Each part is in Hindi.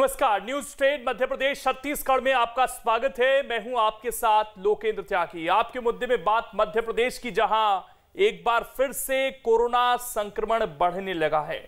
नमस्कार, न्यूज स्टेट मध्य प्रदेश छत्तीसगढ़ में आपका स्वागत है। मैं हूं आपके साथ लोकेंद्र त्यागी। आपके मुद्दे में बात मध्य प्रदेश की, जहां एक बार फिर से कोरोना संक्रमण बढ़ने लगा है।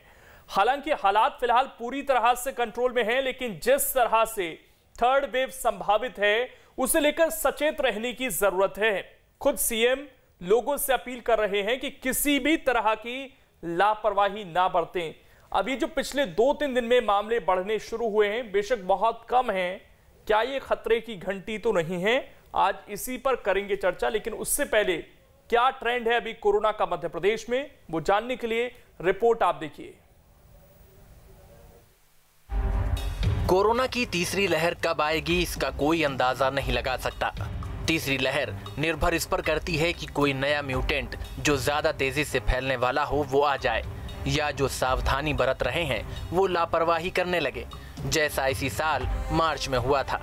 हालांकि हालात फिलहाल पूरी तरह से कंट्रोल में हैं, लेकिन जिस तरह से थर्ड वेव संभावित है उसे लेकर सचेत रहने की जरूरत है। खुद सीएम लोगों से अपील कर रहे हैं कि किसी भी तरह की लापरवाही ना बरतें। अभी जो पिछले 2-3 दिन में मामले बढ़ने शुरू हुए हैं, बेशक बहुत कम हैं, क्या ये खतरे की घंटी तो नहीं है? आज इसी पर करेंगे चर्चा। लेकिन उससे पहले क्या ट्रेंड है अभी कोरोना का मध्य प्रदेश में, वो जानने के लिए रिपोर्ट आप देखिए। कोरोना की तीसरी लहर कब आएगी, इसका कोई अंदाजा नहीं लगा सकता। तीसरी लहर निर्भर इस पर करती है कि कोई नया म्यूटेंट जो ज्यादा तेजी से फैलने वाला हो वो आ जाए, या जो सावधानी बरत रहे हैं वो लापरवाही करने लगे, जैसा इसी साल मार्च में हुआ था।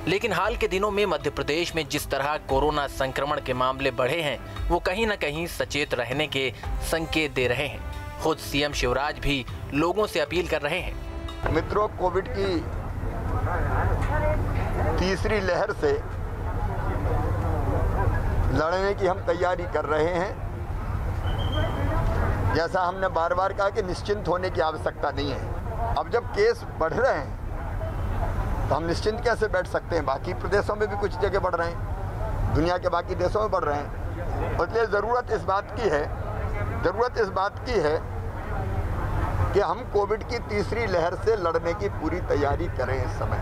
लेकिन हाल के दिनों में मध्य प्रदेश में जिस तरह कोरोना संक्रमण के मामले बढ़े हैं, वो कहीं न कहीं सचेत रहने के संकेत दे रहे हैं। खुद सीएम शिवराज भी लोगों से अपील कर रहे हैं। मित्रों, कोविड की तीसरी लहर से लड़ने की हम तैयारी कर रहे हैं। जैसा हमने बार बार कहा कि निश्चिंत होने की आवश्यकता नहीं है। अब जब केस बढ़ रहे हैं तो हम निश्चिंत कैसे बैठ सकते हैं? बाकी प्रदेशों में भी कुछ जगह बढ़ रहे हैं, दुनिया के बाकी देशों में बढ़ रहे हैं। इसलिए ज़रूरत इस बात की है कि हम कोविड की तीसरी लहर से लड़ने की पूरी तैयारी करें इस समय।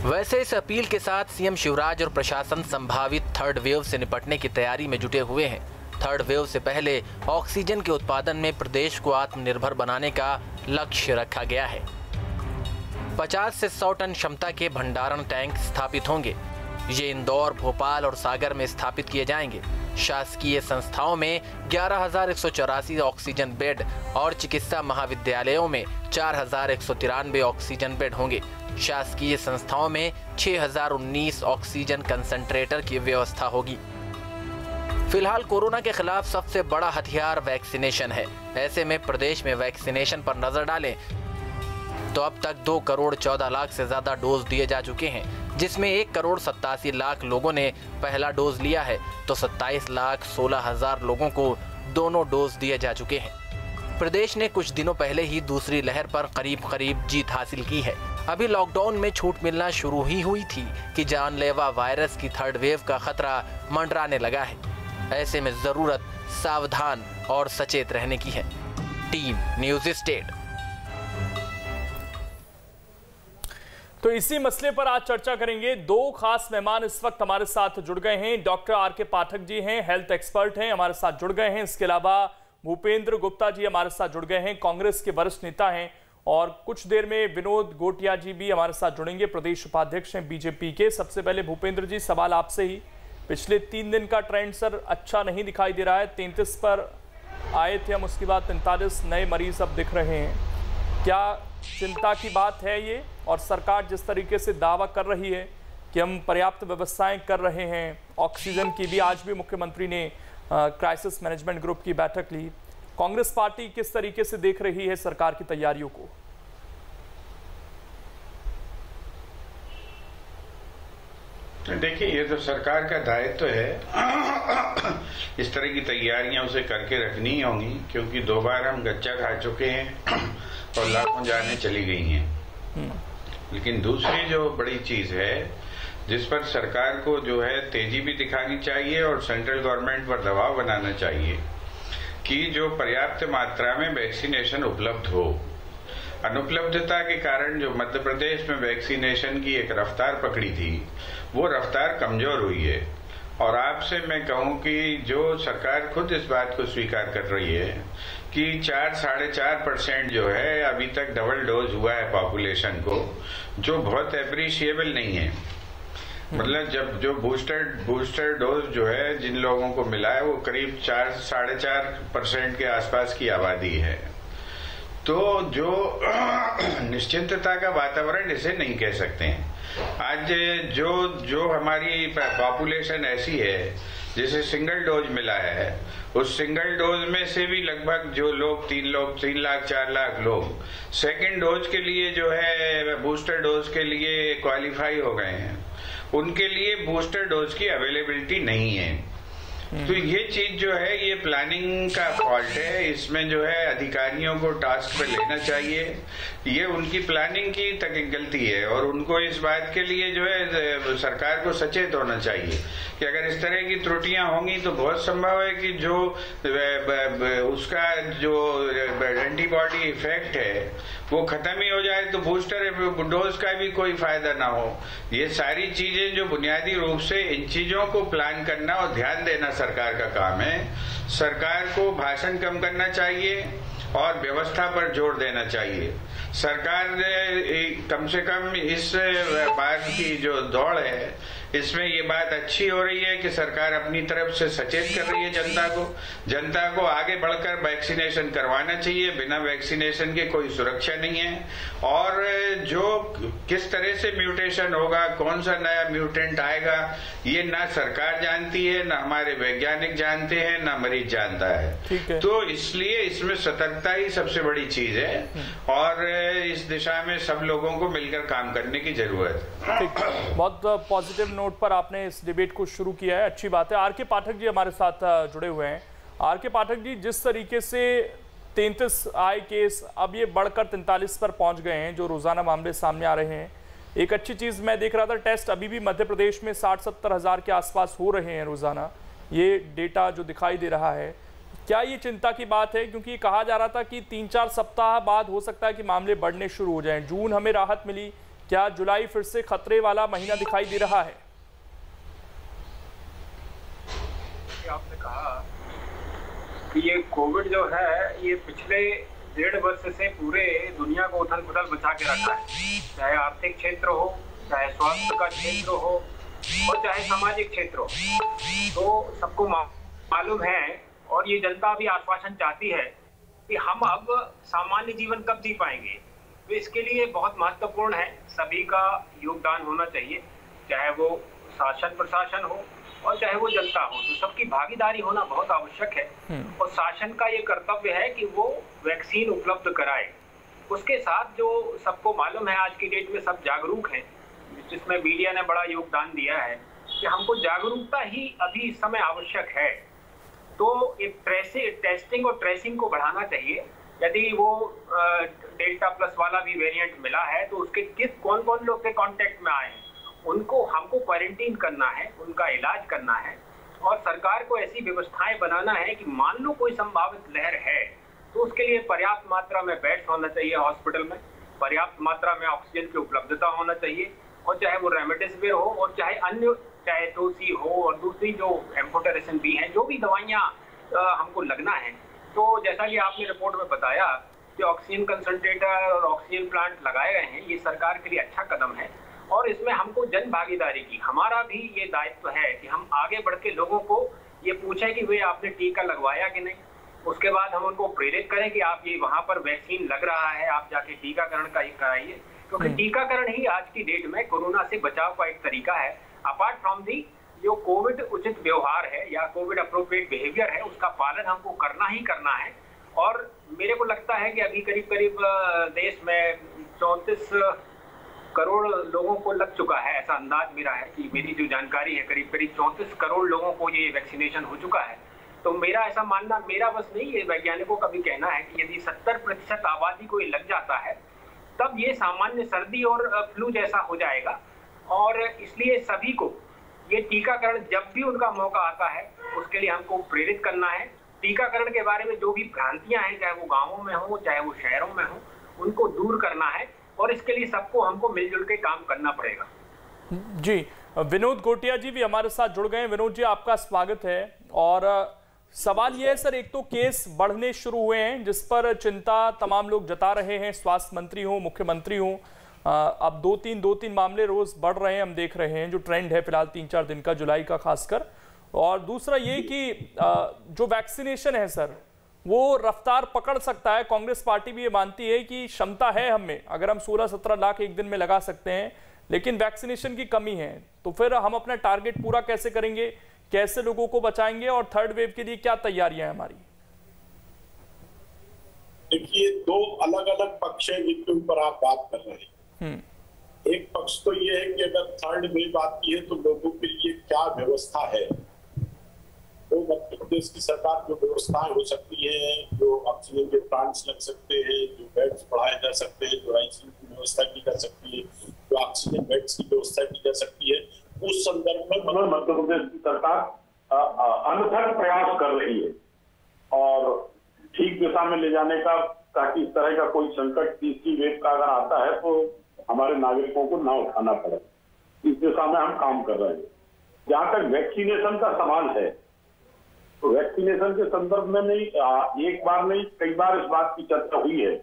वैसे इस अपील के साथ सीएम शिवराज और प्रशासन संभावित थर्ड वेव से निपटने की तैयारी में जुटे हुए हैं। थर्ड वेव से पहले ऑक्सीजन के उत्पादन में प्रदेश को आत्मनिर्भर बनाने का लक्ष्य रखा गया है। 50 से 100 टन क्षमता के भंडारण टैंक स्थापित होंगे। ये इंदौर, भोपाल और सागर में स्थापित किए जाएंगे। शासकीय संस्थाओं में 11,184 ऑक्सीजन बेड और चिकित्सा महाविद्यालयों में 4,193 ऑक्सीजन बेड होंगे। शासकीय संस्थाओं में 6,019 ऑक्सीजन कंसंट्रेटर की व्यवस्था होगी। फिलहाल कोरोना के खिलाफ सबसे बड़ा हथियार वैक्सीनेशन है। ऐसे में प्रदेश में वैक्सीनेशन पर नजर डालें तो अब तक 2 करोड़ 14 लाख से ज्यादा डोज दिए जा चुके हैं, जिसमें 1 करोड़ 87 लाख लोगों ने पहला डोज लिया है तो 27 लाख 16 हजार लोगों को दोनों डोज दिए जा चुके हैं। प्रदेश ने कुछ दिनों पहले ही दूसरी लहर पर करीब जीत हासिल की है। अभी लॉकडाउन में छूट मिलना शुरू ही हुई थी कि जानलेवा वायरस की थर्ड वेव का खतरा मंडराने लगा है। ऐसे में जरूरत सावधान और सचेत रहने की है। Team news state. तो इसी मसले पर आज चर्चा करेंगे। 2 खास मेहमान इस वक्त हमारे साथ जुड़ गए हैं। Doctor R K. पाठक जी हैं, हेल्थ एक्सपर्ट हैं, हमारे साथ जुड़ गए हैं। इसके अलावा भूपेंद्र गुप्ता जी हमारे साथ जुड़ गए हैं, कांग्रेस के वरिष्ठ नेता हैं। और कुछ देर में विनोद गोटिया जी भी हमारे साथ जुड़ेंगे, प्रदेश उपाध्यक्ष हैं बीजेपी के। सबसे पहले भूपेंद्र जी, सवाल आपसे ही। पिछले 3 दिन का ट्रेंड सर अच्छा नहीं दिखाई दे रहा है। 33 पर आए थे हम, उसके बाद 43 नए मरीज अब दिख रहे हैं। क्या चिंता की बात है ये? और सरकार जिस तरीके से दावा कर रही है कि हम पर्याप्त व्यवस्थाएं कर रहे हैं ऑक्सीजन की भी, आज भी मुख्यमंत्री ने क्राइसिस मैनेजमेंट ग्रुप की बैठक ली। कांग्रेस पार्टी किस तरीके से देख रही है सरकार की तैयारियों को? देखिए, ये तो सरकार का दायित्व है। इस तरह की तैयारियां उसे करके रखनी होंगी, क्योंकि 2 बार हम गच्चा खा चुके हैं और लाखों जानें चली गई हैं। लेकिन दूसरी जो बड़ी चीज है जिस पर सरकार को जो है तेजी भी दिखानी चाहिए और सेंट्रल गवर्नमेंट पर दबाव बनाना चाहिए कि जो पर्याप्त मात्रा में वैक्सीनेशन उपलब्ध हो। अनुपलब्धता के कारण जो मध्य प्रदेश में वैक्सीनेशन की एक रफ्तार पकड़ी थी, वो रफ्तार कमजोर हुई है। और आपसे मैं कहूं कि जो सरकार खुद इस बात को स्वीकार कर रही है कि 4-4.5% जो है अभी तक डबल डोज हुआ है पॉपुलेशन को, जो बहुत एप्रिशिएबल नहीं है। मतलब जब जो बूस्टर डोज जो है जिन लोगों को मिला है वो करीब 4-4.5% के आसपास की आबादी है। तो जो निश्चिंतता का वातावरण इसे नहीं कह सकते हैं। आज जो हमारी पॉपुलेशन ऐसी है जैसे सिंगल डोज मिला है, उस सिंगल डोज में से भी लगभग जो लोग 3 लाख 4 लाख लोग सेकेंड डोज के लिए जो है बूस्टर डोज के लिए क्वालिफाई हो गए हैं, उनके लिए बूस्टर डोज की अवेलेबिलिटी नहीं है। तो ये चीज जो है ये प्लानिंग का फॉल्ट है, इसमें जो है अधिकारियों को टास्क पे लेना चाहिए, ये उनकी प्लानिंग की गलती है और उनको इस बात के लिए जो है सरकार को सचेत होना चाहिए कि अगर इस तरह की त्रुटियां होंगी तो बहुत संभव है कि जो उसका जो एंटीबॉडी इफेक्ट है वो खत्म ही हो जाए, तो बूस्टर डोज का भी कोई फायदा ना हो। ये सारी चीजें जो बुनियादी रूप से इन चीजों को प्लान करना और ध्यान देना सरकार का काम है। सरकार को भाषण कम करना चाहिए और व्यवस्था पर जोर देना चाहिए। सरकार ने कम से कम इस बात की जो दौड़ है इसमें ये बात अच्छी हो रही है कि सरकार अपनी तरफ से सचेत कर रही है जनता को आगे बढ़कर वैक्सीनेशन करवाना चाहिए। बिना वैक्सीनेशन के कोई सुरक्षा नहीं है और जो किस तरह से म्यूटेशन होगा, कौन सा नया म्यूटेंट आएगा, ये ना सरकार जानती है, ना हमारे वैज्ञानिक जानते हैं, ना मरीज जानता है। तो इसलिए इसमें सतर्कता ही सबसे बड़ी चीज है और इस दिशा में सब लोगों को मिलकर काम करने की जरूरत है। बहुत पॉजिटिव नोट पर आपने इस डिबेट को शुरू किया है, अच्छी बात है। आर के पाठक जी हमारे साथ जुड़े हुए हैं। आर के पाठक जी, जिस तरीके से 33 आए केस अब ये बढ़कर 43 पर पहुंच गए हैं, जो रोजाना मामले सामने आ रहे हैं, एक अच्छी चीज मैं देख रहा था, टेस्ट अभी भी मध्य प्रदेश में 60-70 हज़ार के आसपास हो रहे हैं रोजाना, ये डेटा जो दिखाई दे रहा है। क्या ये चिंता की बात है? क्योंकि कहा जा रहा था कि 3-4 सप्ताह बाद हो सकता है कि मामले बढ़ने शुरू हो जाएं। जून हमें राहत मिली, क्या जुलाई फिर से खतरे वाला महीना दिखाई दे रहा है? आपने कहा कि ये कोविड जो है ये पिछले 1.5 वर्ष से पूरे दुनिया को उथल पुथल बचा के रखा है, चाहे आर्थिक क्षेत्र हो, चाहे स्वास्थ्य का क्षेत्र हो और चाहे सामाजिक क्षेत्र हो। तो सबको मालूम है और ये जनता भी आश्वासन चाहती है कि हम अब सामान्य जीवन कब जी पाएंगे। तो इसके लिए बहुत महत्वपूर्ण है, सभी का योगदान होना चाहिए, चाहे वो शासन प्रशासन हो और चाहे वो जनता हो। तो सबकी भागीदारी होना बहुत आवश्यक है और शासन का ये कर्तव्य है कि वो वैक्सीन उपलब्ध कराए। उसके साथ जो सबको मालूम है आज की डेट में सब जागरूक हैं, जिसमें मीडिया ने बड़ा योगदान दिया है कि हमको जागरूकता ही अभी इस समय आवश्यक है। तो एक टेस्टिंग और ट्रेसिंग को बढ़ाना चाहिए। यदि वो डेल्टा प्लस वाला भी वेरिएंट मिला है तो उसके कौन कौन लोग के कांटेक्ट में आए हैं उनको हमको क्वारंटीन करना है, उनका इलाज करना है और सरकार को ऐसी व्यवस्थाएं बनाना है कि मान लो कोई संभावित लहर है तो उसके लिए पर्याप्त मात्रा में बेड्स होना चाहिए हॉस्पिटल में, पर्याप्त मात्रा में ऑक्सीजन की उपलब्धता होना चाहिए और चाहे वो रेमडेसिविर हो और चाहे अन्य, चाहे टोसी हो और दूसरी जो एम्फोटेरेसिन भी हैं, जो भी दवाइयाँ हमको लगना है। तो जैसा कि आपने रिपोर्ट में बताया कि ऑक्सीजन कंसंट्रेटर और ऑक्सीजन प्लांट लगाए गए हैं, ये सरकार के लिए अच्छा कदम है और इसमें हमको जन भागीदारी की, हमारा भी ये दायित्व है कि हम आगे बढ़ के लोगों को ये पूछें कि वे आपने टीका लगवाया कि नहीं। उसके बाद हम उनको प्रेरित करें कि आप ये वहाँ पर वैक्सीन लग रहा है, आप जाके टीकाकरण का कराइए, क्योंकि टीकाकरण ही आज की डेट में कोरोना से बचाव का एक तरीका है। अपार्ट फ्रॉम दी जो कोविड उचित व्यवहार है या कोविड अप्रोप्रिएट बिहेवियर है, उसका पालन हमको करना ही करना है। और मेरे को लगता है कि अभी करीब करीब देश में 34 करोड़ लोगों को लग चुका है, ऐसा अंदाज मेरा है कि मेरी जो जानकारी है करीब करीब 34 करोड़ लोगों को ये वैक्सीनेशन हो चुका है। तो मेरा ऐसा मानना, मेरा बस नहीं, ये वैज्ञानिकों का भी कहना है कि यदि 70% आबादी को ये लग जाता है तब ये सामान्य सर्दी और फ्लू जैसा हो जाएगा। और इसलिए सभी को ये टीकाकरण जब भी उनका मौका आता है उसके लिए हमको प्रेरित करना है। टीकाकरण के बारे में जो भी भ्रांतियां हैं, चाहे वो गाँवों में हो चाहे वो शहरों में हो, उनको दूर करना है और इसके लिए सबको हमको मिलजुल के काम करना पड़ेगा। जी, विनोद गोटिया जी भी हमारे साथ जुड़ गए हैं। विनोद जी, आपका स्वागत है। और सवाल यह है सर, एक तो केस बढ़ने शुरू हुए हैं जिस पर चिंता तमाम लोग जता रहे हैं, स्वास्थ्य मंत्री हो, मुख्यमंत्री हो। अब दो तीन मामले रोज बढ़ रहे हैं, हम देख रहे हैं जो ट्रेंड है फिलहाल 3-4 दिन का, जुलाई का खासकर। और दूसरा ये कि जो वैक्सीनेशन है सर, वो रफ्तार पकड़ सकता है। कांग्रेस पार्टी भी ये मानती है कि क्षमता है हमें, अगर हम 16-17 लाख एक दिन में लगा सकते हैं, लेकिन वैक्सीनेशन की कमी है, तो फिर हम अपना टारगेट पूरा कैसे करेंगे? कैसे लोगों को बचाएंगे और थर्ड वेव के लिए क्या तैयारियां हैं हमारी? देखिए, दो अलग अलग पक्ष हैं जिनके ऊपर आप बात कर रहे हैं। एक पक्ष तो ये है कि अगर थर्ड वेव आती है तो लोगों के लिए क्या व्यवस्था है। तो मध्य प्रदेश की सरकार जो व्यवस्थाएं हो सकती हैं, जो ऑक्सीजन के प्लांट्स लग सकते हैं, जो बेड्स बढ़ाए जा सकते हैं, जो आईसीयू की व्यवस्था की जा सकती है, जो ऑक्सीजन बेड्स की व्यवस्था की जा सकती है, उस संदर्भ में मध्य प्रदेश की सरकार अनथक प्रयास कर रही है और ठीक दिशा में ले जाने का, ताकि इस तरह का कोई संकट तीसरी वेव का अगर आता है तो हमारे नागरिकों को ना उठाना पड़े। इस दिशा में हम काम कर रहे हैं। जहां तक वैक्सीनेशन का सवाल है, तो वैक्सीनेशन के संदर्भ में नहीं, एक बार नहीं कई बार इस बात की चर्चा हुई है।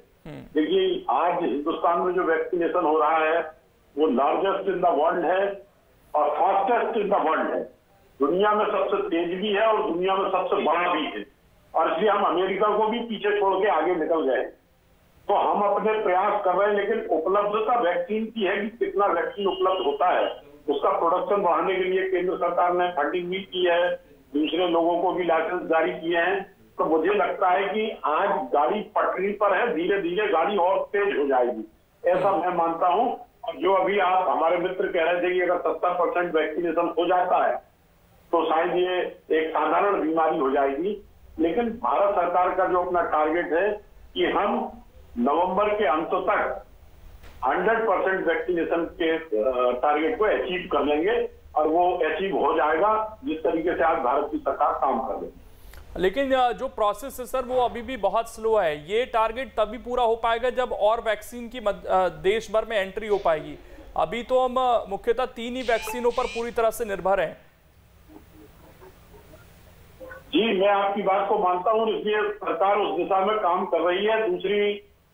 देखिए, आज हिंदुस्तान में जो वैक्सीनेशन हो रहा है वो लार्जेस्ट इन द वर्ल्ड है और फास्टेस्ट इन द वर्ल्ड है। दुनिया में सबसे तेज भी है और दुनिया में सबसे बड़ा भी है, और इसलिए हम अमेरिका को भी पीछे छोड़ के आगे निकल गए। तो हम अपने प्रयास कर रहे हैं, लेकिन उपलब्धता वैक्सीन की है कि कितना वैक्सीन उपलब्ध होता है, उसका प्रोडक्शन बढ़ाने के लिए केंद्र सरकार ने फंडिंग भी की है, दूसरे लोगों को भी लाइसेंस जारी किए हैं। तो मुझे लगता है कि आज गाड़ी पटरी पर है, धीरे धीरे गाड़ी और तेज हो जाएगी, ऐसा मैं मानता हूं। और जो अभी आप हमारे मित्र कह रहे थे कि अगर 70% वैक्सीनेशन हो जाता है तो शायद ये एक साधारण बीमारी हो जाएगी, लेकिन भारत सरकार का जो अपना टारगेट है कि हम नवंबर के अंत तक 100% वैक्सीनेशन के टारगेट को अचीव कर लेंगे, और वो अचीव हो जाएगा जिस तरीके से आज भारत की सरकार काम कर रही है। लेकिन जो प्रोसेस है सर, वो अभी भी बहुत स्लो है। ये टारगेट तभी पूरा हो पाएगा जब और वैक्सीन की देश भर में एंट्री हो पाएगी। अभी तो हम मुख्यतः 3 ही वैक्सीनों पर पूरी तरह से निर्भर हैं। जी, मैं आपकी बात को मानता हूं, इसलिए सरकार उस दिशा में काम कर रही है। दूसरी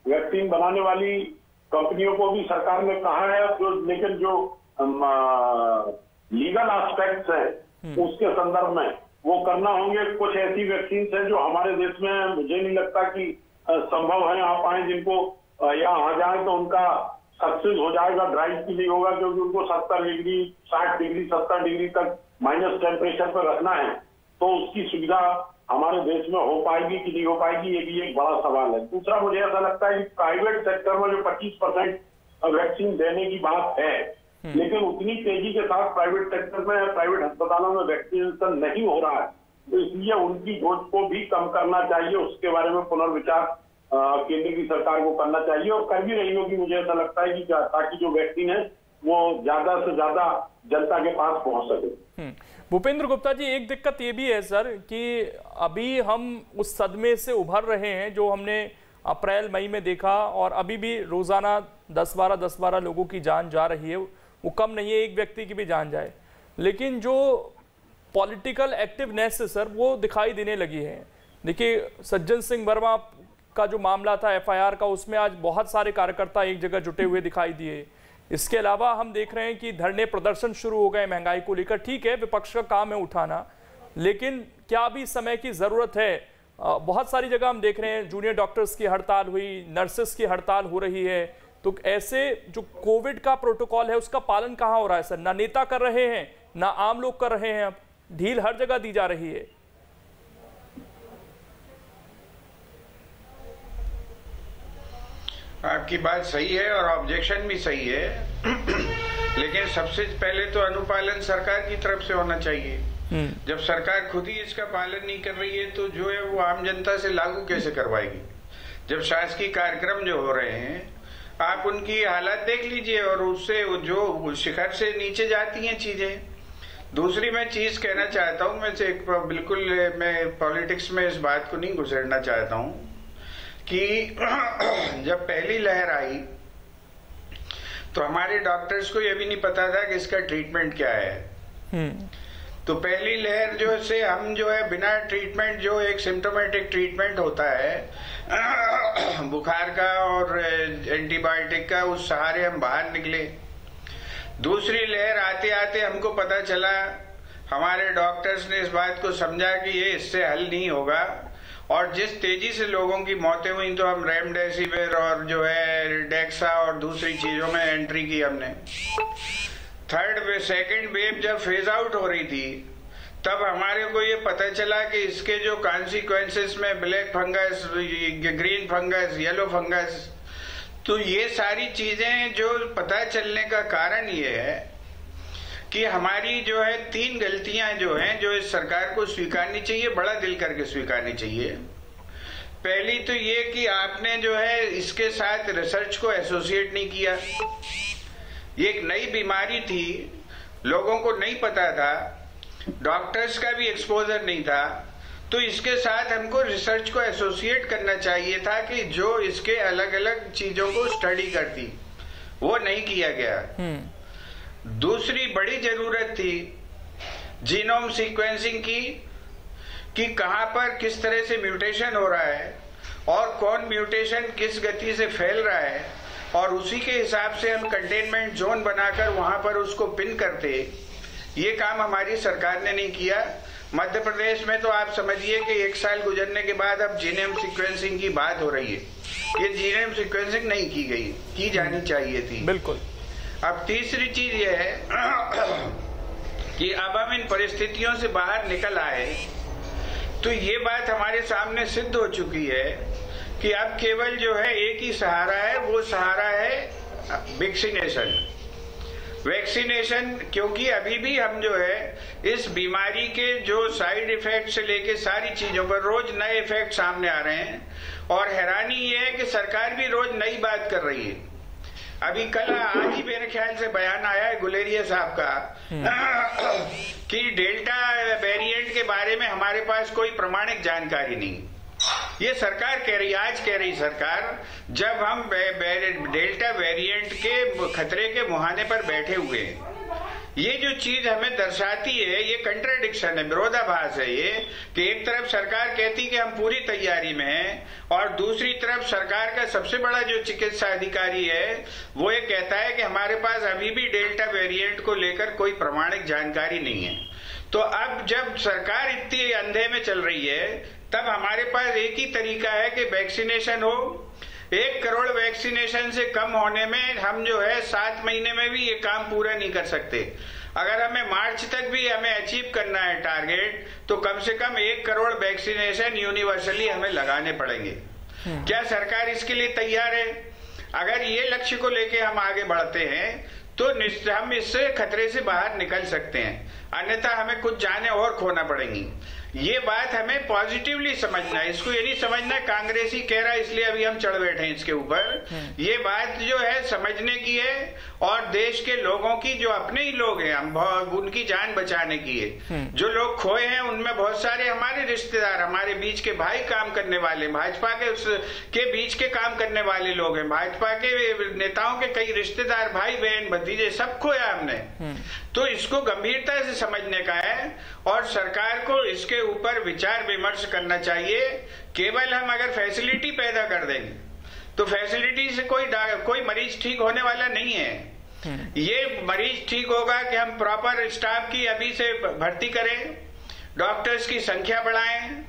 वैक्सीन बनाने वाली कंपनियों को भी सरकार ने कहा है, लेकिन जो लीगल एस्पेक्ट्स है उसके संदर्भ में वो करना होंगे। कुछ ऐसी वैक्सीन है जो हमारे देश में मुझे नहीं लगता कि संभव है आ पाए, जिनको यहाँ आ जाए तो उनका सक्सेस हो जाएगा, ड्राइव की नहीं होगा, क्योंकि उनको 70 डिग्री 60 डिग्री 70 डिग्री तक माइनस टेम्परेचर पर रखना है। तो उसकी सुविधा हमारे देश में हो पाएगी कि नहीं हो पाएगी, ये भी एक बड़ा सवाल है। दूसरा, मुझे ऐसा लगता है कि प्राइवेट सेक्टर में जो 25% वैक्सीन देने की बात है, लेकिन उतनी तेजी के साथ प्राइवेट सेक्टर में, प्राइवेट अस्पतालों में वैक्सीनेशन नहीं हो रहा है, तो इसलिए उनकी डोज को भी कम करना चाहिए। उसके बारे में पुनर्विचार केंद्र की सरकार को करना चाहिए, और कर भी रही होगी मुझे ऐसा लगता है कि ताकि जो वैक्सीन है वो ज्यादा से ज्यादा जनता के पास पहुंच सके। भूपेंद्र गुप्ता जी, एक दिक्कत ये भी है सर कि अभी हम उस सदमे से उभर रहे हैं जो हमने अप्रैल मई में देखा, और अभी भी रोजाना 10-12 लोगों की जान जा रही है। वो कम नहीं है एक व्यक्ति की भी जान जाए, लेकिन जो पॉलिटिकल एक्टिवनेस है सर वो दिखाई देने लगी है। देखिए, सज्जन सिंह वर्मा का जो मामला था एफआईआर का, उसमें आज बहुत सारे कार्यकर्ता एक जगह जुटे हुए दिखाई दिए। इसके अलावा हम देख रहे हैं कि धरने प्रदर्शन शुरू हो गए महंगाई को लेकर। ठीक है, विपक्ष का काम है उठाना, लेकिन क्या अभी समय की जरूरत है? बहुत सारी जगह हम देख रहे हैं जूनियर डॉक्टर्स की हड़ताल हुई, नर्सेस की हड़ताल हो रही है। तो ऐसे जो कोविड का प्रोटोकॉल है उसका पालन कहाँ हो रहा है सर? ना नेता कर रहे हैं, ना आम लोग कर रहे हैं। अब ढील हर जगह दी जा रही है। आपकी बात सही है और ऑब्जेक्शन भी सही है, लेकिन सबसे पहले तो अनुपालन सरकार की तरफ से होना चाहिए। जब सरकार खुद ही इसका पालन नहीं कर रही है तो जो है वो आम जनता से लागू कैसे करवाएगी? जब शासकीय कार्यक्रम जो हो रहे हैं, आप उनकी हालत देख लीजिए और उससे जो शिखर से नीचे जाती हैं चीजें। दूसरी मैं चीज कहना चाहता हूं, मैं से बिल्कुल मैं पॉलिटिक्स में इस बात को नहीं घुसेड़ना चाहता हूं कि जब पहली लहर आई तो हमारे डॉक्टर्स को यह भी नहीं पता था कि इसका ट्रीटमेंट क्या है। तो पहली लहर जो से हम जो है बिना ट्रीटमेंट, जो एक सिम्टोमेटिक ट्रीटमेंट होता है बुखार का और एंटीबायोटिक का, उस सहारे हम बाहर निकले। दूसरी लहर आते आते हमको पता चला, हमारे डॉक्टर्स ने इस बात को समझा कि ये इससे हल नहीं होगा, और जिस तेजी से लोगों की मौतें हुई तो हम रेमडेसिविर और जो है डेक्सा और दूसरी चीजों में एंट्री की हमने। सेकेंड वेव जब फेज आउट हो रही थी तब हमारे को ये पता चला कि इसके जो कॉन्सिक्वेंसेस में black fungus, green fungus, yellow fungus, तो ये सारी चीजें जो पता चलने का कारण ये है कि हमारी जो है 3 गलतियां जो हैं जो इस सरकार को स्वीकारनी चाहिए, बड़ा दिल करके स्वीकारनी चाहिए। पहली तो ये कि आपने जो है इसके साथ रिसर्च को एसोसिएट नहीं किया। ये एक नई बीमारी थी, लोगों को नहीं पता था, डॉक्टर्स का भी एक्सपोजर नहीं था, तो इसके साथ हमको रिसर्च को एसोसिएट करना चाहिए था कि जो इसके अलग अलग चीजों को स्टडी करती, वो नहीं किया गया। दूसरी बड़ी जरूरत थी जीनोम सीक्वेंसिंग की, कि कहां पर किस तरह से म्यूटेशन हो रहा है और कौन म्यूटेशन किस गति से फैल रहा है, और उसी के हिसाब से हम कंटेनमेंट जोन बनाकर वहां पर उसको पिन करते। ये काम हमारी सरकार ने नहीं किया। मध्य प्रदेश में तो आप समझिए कि 1 साल गुजरने के बाद अब जीनोम सीक्वेंसिंग की बात हो रही है। ये जीनोम सीक्वेंसिंग नहीं की गई, की जानी चाहिए थी। बिल्कुल। अब तीसरी चीज ये है कि अब हम इन परिस्थितियों से बाहर निकल आए, तो ये बात हमारे सामने सिद्ध हो चुकी है कि अब केवल जो है एक ही सहारा है, वो सहारा है वैक्सीनेशन। क्योंकि अभी भी हम जो है इस बीमारी के जो साइड इफेक्ट से लेके सारी चीजों पर रोज नए इफेक्ट सामने आ रहे हैं, और हैरानी ये है कि सरकार भी रोज नई बात कर रही है। अभी कल आज ही मेरे ख्याल से बयान आया है गुलेरिया साहब का कि डेल्टा वेरिएंट के बारे में हमारे पास कोई प्रमाणिक जानकारी नहीं। ये सरकार कह रही, आज कह रही सरकार, जब हम डेल्टा वेरिएंट के खतरे के मुहाने पर बैठे हुए हैं। ये जो चीज हमें दर्शाती है, ये कंट्राडिक्शन है, विरोधाभास है ये, कि एक तरफ सरकार कहती कि हम पूरी तैयारी में हैं, और दूसरी तरफ सरकार का सबसे बड़ा जो चिकित्सा अधिकारी है वो ये कहता है कि हमारे पास अभी भी डेल्टा वेरिएंट को लेकर कोई प्रमाणिक जानकारी नहीं है। तो अब जब सरकार इतनी अंधे में चल रही है, तब हमारे पास एक ही तरीका है कि वैक्सीनेशन हो। 1 करोड़ वैक्सीनेशन से कम होने में हम जो है 7 महीने में भी ये काम पूरा नहीं कर सकते। अगर हमें मार्च तक भी हमें अचीव करना है टारगेट, तो कम से कम 1 करोड़ वैक्सीनेशन यूनिवर्सली हमें लगाने पड़ेंगे। क्या सरकार इसके लिए तैयार है? अगर ये लक्ष्य को लेके हम आगे बढ़ते हैं तो हम इससे खतरे से बाहर निकल सकते हैं, अन्यथा हमें कुछ जाने और खोना पड़ेंगी। ये बात हमें पॉजिटिवली समझना है, इसको ये नहीं समझना कांग्रेसी कह रहा है इसलिए अभी हम चढ़ बैठे हैं इसके ऊपर। ये बात जो है समझने की है, और देश के लोगों की, जो अपने ही लोग हैं, हम उनकी जान बचाने की है। जो लोग खोए हैं उनमें बहुत सारे हमारे रिश्तेदार, हमारे बीच के भाई काम करने वाले, भाजपा के बीच के काम करने वाले लोग हैं, भाजपा के नेताओं के कई रिश्तेदार, भाई बहन भतीजे सब खोया हमने। तो इसको गंभीरता से समझने का है, और सरकार को इसके ऊपर विचार विमर्श करना चाहिए। केवल हम अगर फैसिलिटी पैदा कर देंगे तो फैसिलिटी से कोई मरीज ठीक होने वाला नहीं है। ये मरीज ठीक होगा कि हम प्रॉपर स्टाफ की अभी से भर्ती करें, डॉक्टर्स की संख्या बढ़ाएं,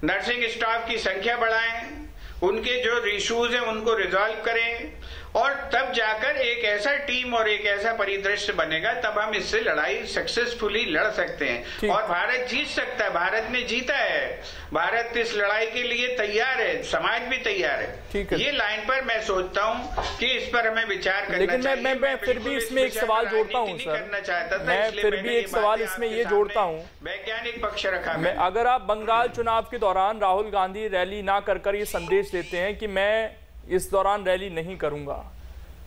नर्सिंग स्टाफ की संख्या बढ़ाएं, उनके जो इश्यूज हैं उनको रिजॉल्व करें, और तब जाकर एक ऐसा टीम और एक ऐसा परिदृश्य बनेगा, तब हम इससे लड़ाई सक्सेसफुली लड़ सकते हैं। और भारत जीत सकता है, भारत ने जीता है, भारत इस लड़ाई के लिए तैयार है, समाज भी तैयार है। ये लाइन पर मैं सोचता हूँ कि इस पर हमें विचार करना लेकिन चाहिए। मैं फिर भी इसमें एक सवाल जोड़ता हूँ सर, मैं फिर भी एक सवाल इसमें ये जोड़ता हूँ, वैज्ञानिक पक्ष रखा मैं। अगर आप बंगाल चुनाव के दौरान राहुल गांधी रैली ना कर ये संदेश देते हैं कि मैं इस दौरान रैली नहीं करूंगा,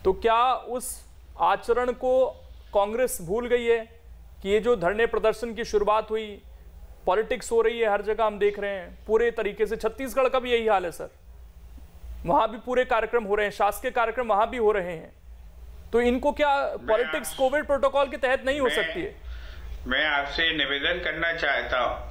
तो क्या उस आचरण को कांग्रेस भूल गई है कि ये जो धरने प्रदर्शन की शुरुआत हुई, पॉलिटिक्स हो रही है हर जगह, हम देख रहे हैं पूरे तरीके से। छत्तीसगढ़ का भी यही हाल है सर, वहां भी पूरे कार्यक्रम हो रहे हैं, शासकीय कार्यक्रम वहां भी हो रहे हैं। तो इनको क्या पॉलिटिक्स कोविड प्रोटोकॉल के तहत नहीं हो सकती है? मैं आपसे निवेदन करना चाहता हूं,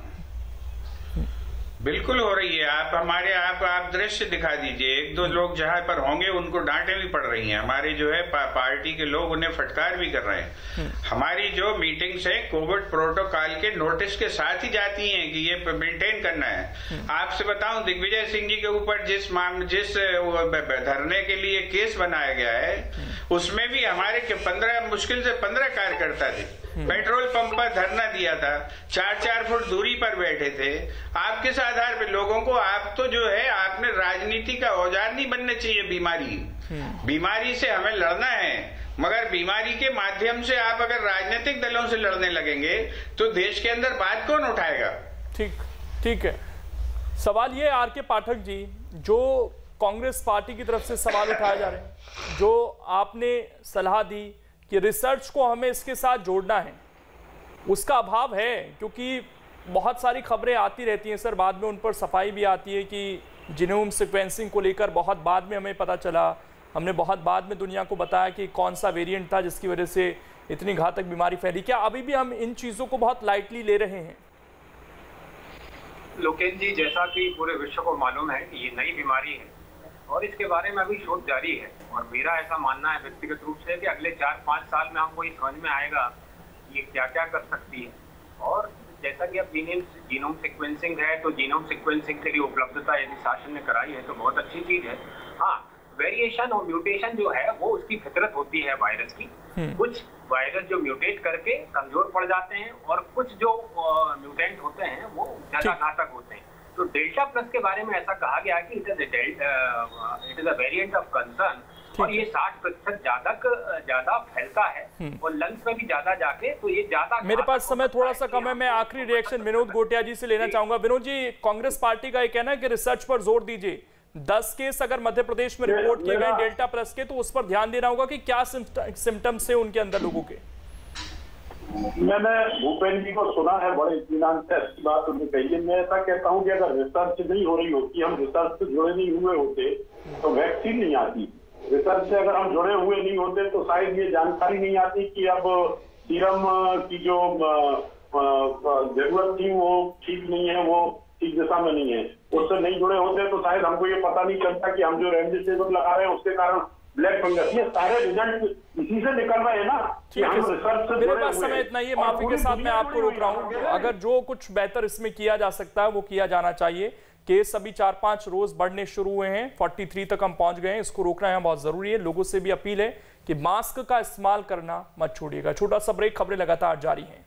बिल्कुल हो रही है। आप दृश्य दिखा दीजिए, 1-2 लोग जहां पर होंगे उनको डांटें भी पड़ रही हैं, हमारे जो है पार्टी के लोग उन्हें फटकार भी कर रहे हैं। हमारी जो मीटिंग्स है कोविड प्रोटोकॉल के नोटिस के साथ ही जाती हैं कि ये मेंटेन करना है। आपसे बताऊं, दिग्विजय सिंह जी के ऊपर जिस धरने के लिए केस बनाया गया है, उसमें भी हमारे मुश्किल से 15 कार्यकर्ता थे। पेट्रोल पंप पर धरना दिया था, 4-4 फुट दूरी पर बैठे थे। आप किस आधार पे लोगों को, आप तो जो है आपने राजनीति का औजार नहीं बनने चाहिए। बीमारी से हमें लड़ना है, मगर बीमारी के माध्यम से आप अगर राजनीतिक दलों से लड़ने लगेंगे तो देश के अंदर बात कौन उठाएगा? ठीक है। सवाल ये आर.के. पाठक जी, जो कांग्रेस पार्टी की तरफ से सवाल उठाए जा रहे हैं, जो आपने सलाह दी कि रिसर्च को हमें इसके साथ जोड़ना है, उसका अभाव है, क्योंकि बहुत सारी खबरें आती रहती हैं सर, बाद में उन पर सफाई भी आती है कि जीनोम सीक्वेंसिंग को लेकर बहुत बाद में हमें पता चला, हमने बहुत बाद में दुनिया को बताया कि कौन सा वेरिएंट था जिसकी वजह से इतनी घातक बीमारी फैली। क्या अभी भी हम इन चीज़ों को बहुत लाइटली ले रहे हैं? लोकेश जी, जैसा कि पूरे विश्व को मालूम है कि ये नई बीमारी है और इसके बारे में अभी शोध जारी है, और मेरा ऐसा मानना है व्यक्तिगत रूप से कि अगले 4-5 साल में हमको ये समझ में आएगा ये क्या क्या कर सकती है। और जैसा कि अब जीनोम सीक्वेंसिंग है, तो जीनोम सीक्वेंसिंग के लिए उपलब्धता यदि शासन ने कराई है तो बहुत अच्छी चीज है। हाँ, वेरिएशन और म्यूटेशन जो है वो उसकी फितरत होती है वायरस की। कुछ वायरस जो म्यूटेट करके कमजोर पड़ जाते हैं और कुछ जो म्यूटेंट होते हैं वो ज्यादा घातक होते हैं। तो डेल्टा प्लस के बारे में ऐसा कहा गया कि it is a variant of concern, और ये 60% ज्यादा फैलता है और लंग्स में भी ज्यादा जाके, तो ये ज्यादा। मेरे पास समय थोड़ा सा कम है, मैं आखिरी रिएक्शन विनोद गोटिया जी से लेना चाहूंगा। विनोद जी, कांग्रेस पार्टी का ये कहना है कि रिसर्च पर जोर दीजिए। 10 केस अगर मध्य प्रदेश में रिपोर्ट किए गए डेल्टा प्लस के, तो उस पर ध्यान देना होगा कि क्या सिम्टम्स है उनके अंदर लोगों के। मैंने भूपेंद्र जी को सुना है, बड़े इत्मीनान से अच्छी बात उन्हें कही है। मैं ऐसा कहता हूँ कि अगर रिसर्च नहीं हो रही होती, हम रिसर्च से जुड़े नहीं हुए होते तो वैक्सीन नहीं आती। रिसर्च से अगर हम जुड़े हुए नहीं होते तो शायद ये जानकारी नहीं आती कि अब सीरम की जो जरूरत थी वो ठीक नहीं है, वो ठीक दिशा में नहीं है। उससे नहीं जुड़े होते तो शायद हमको ये पता नहीं चलता कि हम जो रेमडेसिविर लगा रहे हैं उसके कारण ब्लैक फंगस, ये सारे रिजल्ट इसी से निकल रहे हैं ना कि हम रिसर्च से मेरे पास समय इतना ही है, माफी के साथ मैं आपको रोक रहा हूँ। अगर जो कुछ बेहतर इसमें किया जा सकता है वो किया जाना चाहिए। केस अभी 4-5 रोज बढ़ने शुरू हुए हैं, 43 तक हम पहुंच गए हैं, इसको रोकना यहाँ बहुत जरूरी है। लोगों से भी अपील है कि मास्क का इस्तेमाल करना मत छोड़िएगा। छोटा सा ब्रेक, खबरें लगातार जारी हैं।